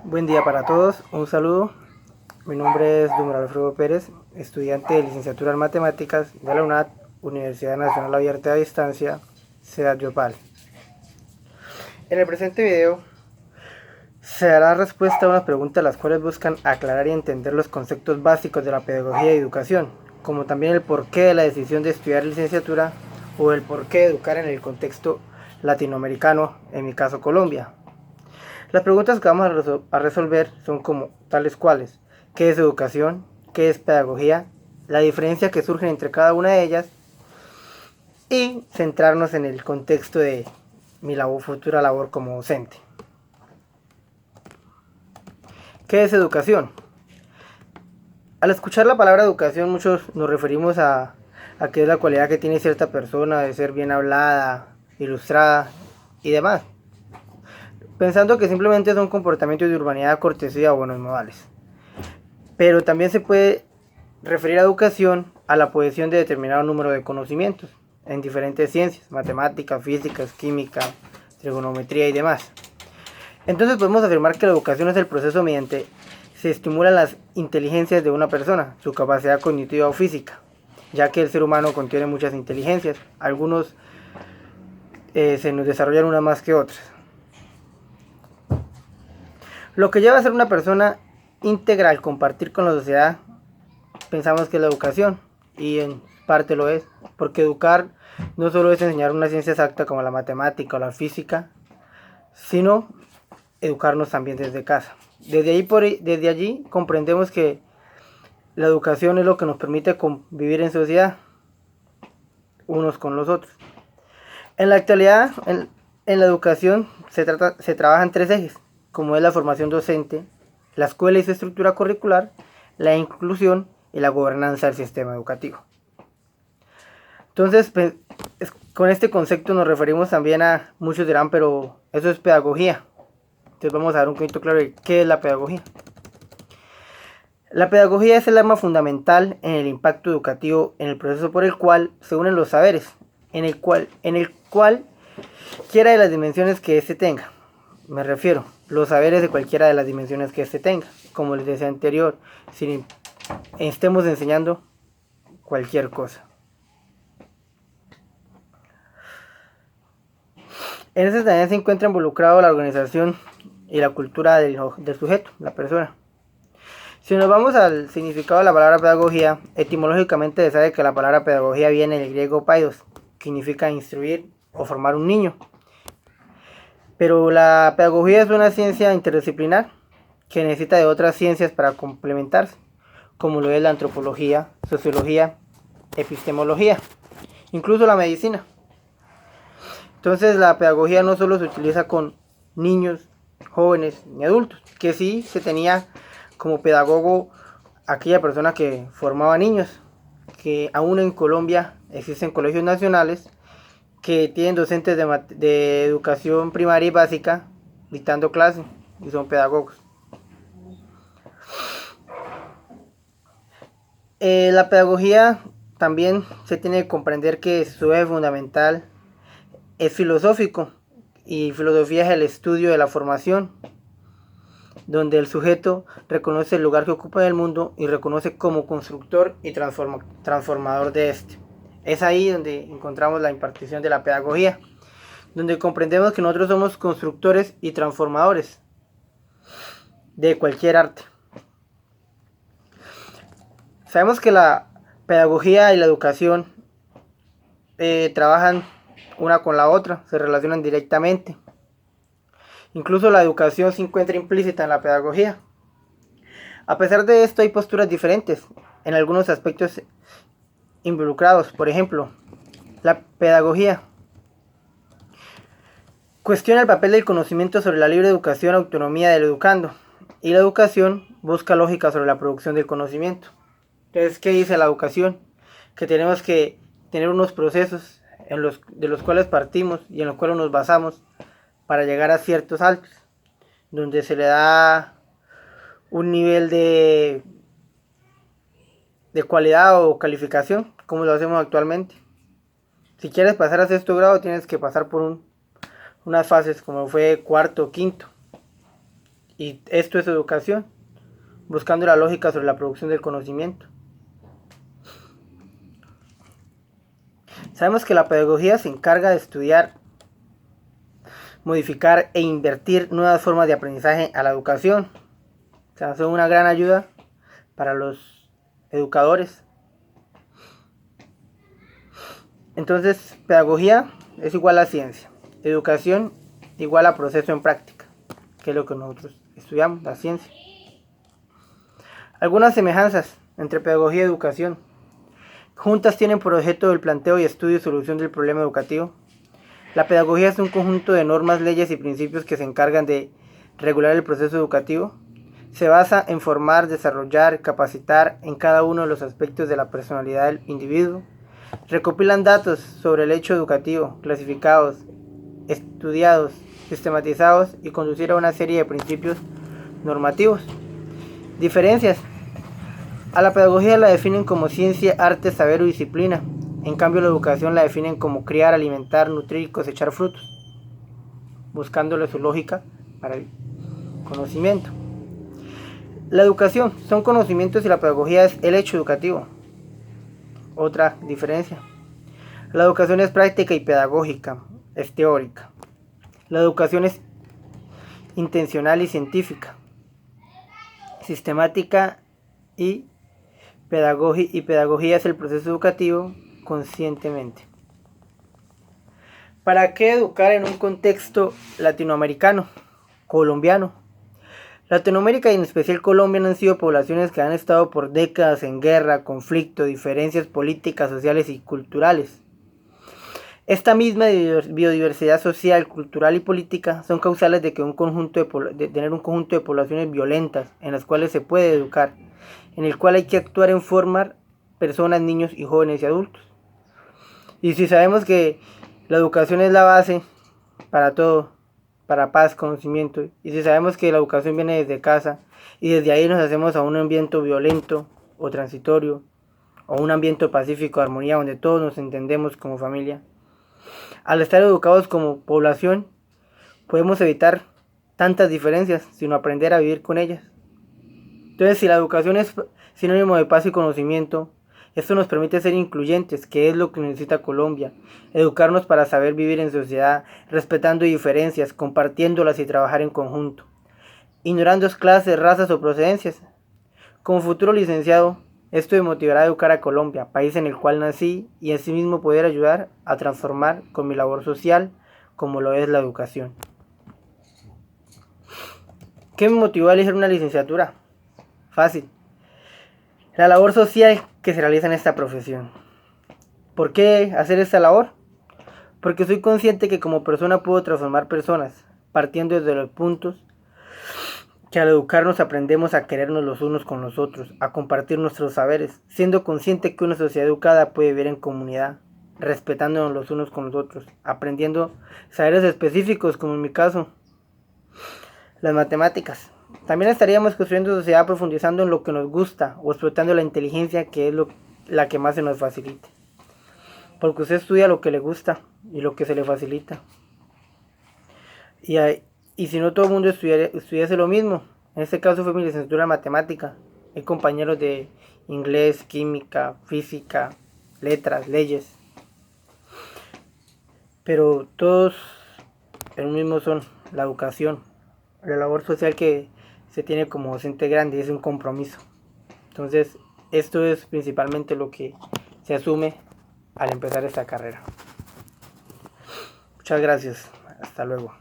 Buen día para todos, un saludo. Mi nombre es Dumar Alfredo Pérez, estudiante de licenciatura en matemáticas de la UNAD, Universidad Nacional Abierta a Distancia, Ciudad Yopal. En el presente video se dará respuesta a unas preguntas las cuales buscan aclarar y entender los conceptos básicos de la pedagogía y educación, como también el porqué de la decisión de estudiar licenciatura o el porqué de educar en el contexto latinoamericano, en mi caso Colombia. Las preguntas que vamos a resolver son como tales cuales: ¿qué es educación? ¿Qué es pedagogía? La diferencia que surge entre cada una de ellas y centrarnos en el contexto de mi futura labor como docente. ¿Qué es educación? Al escuchar la palabra educación muchos nos referimos a que es la cualidad que tiene cierta persona de ser bien hablada, ilustrada y demás, pensando que simplemente son comportamientos de urbanidad, cortesía o buenos modales. Pero también se puede referir a educación a la posesión de determinado número de conocimientos en diferentes ciencias, matemáticas, físicas, química, trigonometría y demás. Entonces podemos afirmar que la educación es el proceso mediante se estimulan las inteligencias de una persona, su capacidad cognitiva o física, ya que el ser humano contiene muchas inteligencias, algunos se nos desarrollan unas más que otras. Lo que lleva a ser una persona íntegra al compartir con la sociedad, pensamos que es la educación, y en parte lo es, porque educar no solo es enseñar una ciencia exacta como la matemática o la física, sino educarnos también desde casa. Desde allí comprendemos que la educación es lo que nos permite convivir en sociedad unos con los otros. En la actualidad, en la educación se trabajan tres ejes, como es la formación docente, la escuela y su estructura curricular, la inclusión y la gobernanza del sistema educativo. Entonces, con este concepto nos referimos también a, muchos dirán, pero eso es pedagogía. Entonces vamos a dar un poquito claro de qué es la pedagogía. La pedagogía es el arma fundamental en el impacto educativo, en el proceso por el cual se unen los saberes, en el cual quiera de las dimensiones que éste tenga. Me refiero, los saberes de cualquiera de las dimensiones que éste tenga. Como les decía anterior, si estemos enseñando cualquier cosa. En esta tarea se encuentra involucrado la organización y la cultura del sujeto, la persona. Si nos vamos al significado de la palabra pedagogía, etimológicamente se sabe que la palabra pedagogía viene del griego paidos, que significa instruir o formar un niño. Pero la pedagogía es una ciencia interdisciplinar que necesita de otras ciencias para complementarse, como lo es la antropología, sociología, epistemología, incluso la medicina. Entonces la pedagogía no solo se utiliza con niños, jóvenes ni adultos, que sí se tenía como pedagogo aquella persona que formaba niños, que aún en Colombia existen colegios nacionales que tienen docentes de educación primaria y básica dictando clases y son pedagogos. La pedagogía también se tiene que comprender que su eje fundamental es filosófico, y filosofía es el estudio de la formación, donde el sujeto reconoce el lugar que ocupa en el mundo y reconoce como constructor y transformador de este. Es ahí donde encontramos la impartición de la pedagogía, donde comprendemos que nosotros somos constructores y transformadores de cualquier arte. Sabemos que la pedagogía y la educación trabajan una con la otra, se relacionan directamente. Incluso la educación se encuentra implícita en la pedagogía. A pesar de esto, hay posturas diferentes en algunos aspectos involucrados. Por ejemplo, la pedagogía cuestiona el papel del conocimiento sobre la libre educación, autonomía del educando, y la educación busca lógica sobre la producción del conocimiento. Entonces, ¿qué dice la educación? Que tenemos que tener unos procesos de los cuales partimos y en los cuales nos basamos para llegar a ciertos altos, donde se le da un nivel de cualidad o calificación, como lo hacemos actualmente. Si quieres pasar a sexto grado, tienes que pasar por unas fases como fue cuarto o quinto. Y esto es educación, buscando la lógica sobre la producción del conocimiento. Sabemos que la pedagogía se encarga de estudiar, modificar e invertir nuevas formas de aprendizaje a la educación. O sea, son una gran ayuda para los educadores. Entonces, pedagogía es igual a ciencia, educación igual a proceso en práctica, que es lo que nosotros estudiamos, la ciencia. Algunas semejanzas entre pedagogía y educación. Juntas tienen por objeto el planteo y estudio y solución del problema educativo. La pedagogía es un conjunto de normas, leyes y principios que se encargan de regular el proceso educativo. Se basa en formar, desarrollar, capacitar en cada uno de los aspectos de la personalidad del individuo. Recopilan datos sobre el hecho educativo, clasificados, estudiados, sistematizados y conducir a una serie de principios normativos. Diferencias. A la pedagogía la definen como ciencia, arte, saber o disciplina. En cambio, la educación la definen como criar, alimentar, nutrir y cosechar frutos, buscándole su lógica para el conocimiento. La educación son conocimientos y la pedagogía es el hecho educativo. Otra diferencia. La educación es práctica y pedagógica, es teórica. La educación es intencional y científica, sistemática y pedagogía es el proceso educativo conscientemente. ¿Para qué educar en un contexto latinoamericano, colombiano? Latinoamérica y en especial Colombia han sido poblaciones que han estado por décadas en guerra, conflicto, diferencias políticas, sociales y culturales. Esta misma biodiversidad social, cultural y política son causales de tener un conjunto de poblaciones violentas en las cuales se puede educar, en el cual hay que actuar en formar personas, niños y jóvenes y adultos. Y si sabemos que la educación es la base para todo, para paz, conocimiento, y si sabemos que la educación viene desde casa y desde ahí nos hacemos a un ambiente violento o transitorio o un ambiente pacífico, de armonía, donde todos nos entendemos como familia, al estar educados como población podemos evitar tantas diferencias, sino aprender a vivir con ellas. Entonces, si la educación es sinónimo de paz y conocimiento, esto nos permite ser incluyentes, que es lo que necesita Colombia. Educarnos para saber vivir en sociedad, respetando diferencias, compartiéndolas y trabajar en conjunto. Ignorando clases, razas o procedencias. Como futuro licenciado, esto me motivará a educar a Colombia, país en el cual nací, y asimismo poder ayudar a transformar con mi labor social, como lo es la educación. ¿Qué me motivó a elegir una licenciatura? Fácil. La labor social que se realiza en esta profesión. ¿Por qué hacer esta labor? Porque soy consciente que como persona puedo transformar personas, partiendo desde los puntos que al educarnos aprendemos a querernos los unos con los otros, a compartir nuestros saberes, siendo consciente que una sociedad educada puede vivir en comunidad, respetándonos los unos con los otros, aprendiendo saberes específicos, como en mi caso, las matemáticas. También estaríamos construyendo sociedad profundizando en lo que nos gusta o explotando la inteligencia, que es la que más se nos facilite. Porque usted estudia lo que le gusta y lo que se le facilita. Y si no, todo el mundo estudiase lo mismo. En este caso fue mi licenciatura en matemática. Hay compañeros de inglés, química, física, letras, leyes. Pero todos el mismo son la educación. La labor social que se tiene como docente grande es un compromiso. Entonces, esto es principalmente lo que se asume al empezar esta carrera. Muchas gracias. Hasta luego.